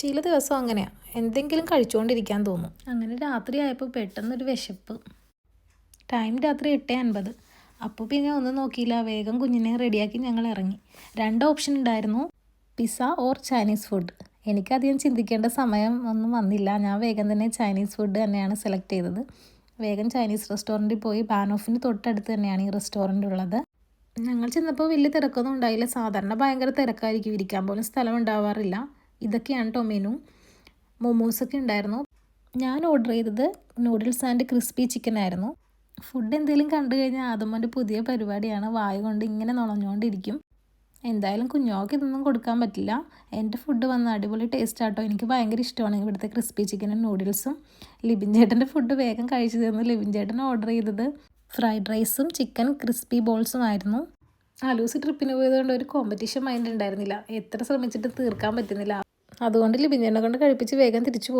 ചില ദിവസം അങ്ങനെയാണ്, എന്തെങ്കിലും കഴിച്ചുകൊണ്ടിരിക്കാൻ തോന്നും. അങ്ങനെ രാത്രി ആയപ്പോൾ പെട്ടെന്നൊരു വിശപ്പ്. ടൈം രാത്രി 8:50. അപ്പോൾ പിന്നെ ഒന്നും നോക്കിയില്ല, വേഗം കുഞ്ഞിനെ റെഡിയാക്കി ഞങ്ങൾ ഇറങ്ങി. 2 ഓപ്ഷൻ ഉണ്ടായിരുന്നു, പിസ്സ ഓർ ചൈനീസ് ഫുഡ്. എനിക്കധികം ചിന്തിക്കേണ്ട സമയം ഒന്നും വന്നില്ല. ഞാൻ വേഗം തന്നെ ചൈനീസ് ഫുഡ് തന്നെയാണ് സെലക്ട് ചെയ്തത്. വേഗം ചൈനീസ് റെസ്റ്റോറൻറ്റിൽ പോയി. ബാനോഫിന് തൊട്ടടുത്ത് തന്നെയാണ് ഈ റെസ്റ്റോറൻറ്റ് ഉള്ളത്. ഞങ്ങൾ ചെന്നപ്പോൾ വലിയ തിരക്കൊന്നും ഉണ്ടായില്ല. സാധാരണ ഭയങ്കര തിരക്കായിരിക്കും, ഇരിക്കാൻ പോലും സ്ഥലം ഉണ്ടാവാറില്ല. ഇതൊക്കെയാണ് കേട്ടോ മെനു. മൊമോസൊക്കെ ഉണ്ടായിരുന്നു. ഞാൻ ഓർഡർ ചെയ്തത് നൂഡിൽസ് ആൻഡ് ക്രിസ്പി ചിക്കൻ ആയിരുന്നു. ഫുഡ് എന്തെങ്കിലും കണ്ടു കഴിഞ്ഞാൽ ആദമോൻ്റെ പുതിയ പരിപാടിയാണ്, വായ കൊണ്ട് ഇങ്ങനെ നുണഞ്ഞുകൊണ്ടിരിക്കും. എന്തായാലും കുഞ്ഞോക്ക് ഇതൊന്നും കൊടുക്കാൻ പറ്റില്ല. എൻ്റെ ഫുഡ് വന്ന് അടിപൊളി ടേസ്റ്റ് ആട്ടോ. എനിക്ക് ഭയങ്കര ഇഷ്ടമാണ് ഇവിടുത്തെ ക്രിസ്പി ചിക്കനും നൂഡിൽസും. ലിബിൻ ചേട്ടൻ്റെ ഫുഡ് വേഗം കഴിച്ചു തന്നു. ലിബിൻ ചേട്ടൻ ഓർഡർ ചെയ്തത് ഫ്രൈഡ് റൈസും ചിക്കൻ ക്രിസ്പി ബോൾസും ആയിരുന്നു. ആലൂസ് ട്രിപ്പിന് പോയതുകൊണ്ട് ഒരു കോമ്പറ്റീഷൻ മൈൻഡ് ഉണ്ടായിരുന്നില്ല. എത്ര ശ്രമിച്ചിട്ട് തീർക്കാൻ പറ്റുന്നില്ല. അതുകൊണ്ട് ലിബിൻ ചേട്ടനെ കൊണ്ട് കഴിപ്പിച്ച് വേഗം തിരിച്ചു പോകും.